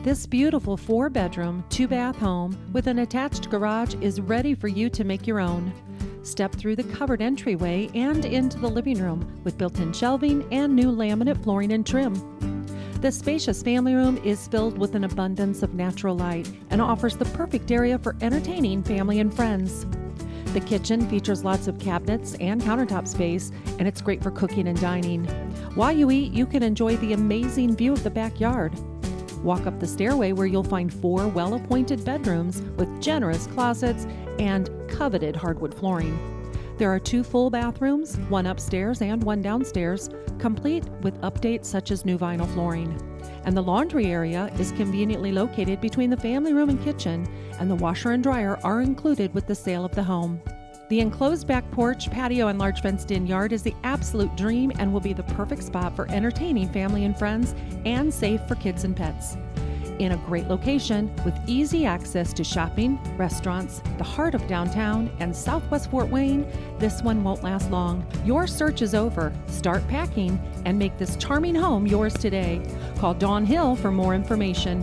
This beautiful 4-bedroom, 2-bath home with an attached garage is ready for you to make your own. Step through the covered entryway and into the living room with built-in shelving and new laminate flooring and trim. The spacious family room is filled with an abundance of natural light and offers the perfect area for entertaining family and friends. The kitchen features lots of cabinets and countertop space, and it's great for cooking and dining. While you eat, you can enjoy the amazing view of the backyard. Walk up the stairway where you'll find 4 well-appointed bedrooms with generous closets and coveted hardwood flooring. There are 2 full bathrooms, 1 upstairs and 1 downstairs, complete with updates such as new vinyl flooring. And the laundry area is conveniently located between the family room and kitchen, and the washer and dryer are included with the sale of the home. The enclosed back porch, patio, and large fenced-in yard is the absolute dream and will be the perfect spot for entertaining family and friends and safe for kids and pets. In a great location with easy access to shopping, restaurants, the heart of downtown, and Southwest Fort Wayne, this one won't last long. Your search is over. Start packing and make this charming home yours today. Call Dawn Hill for more information.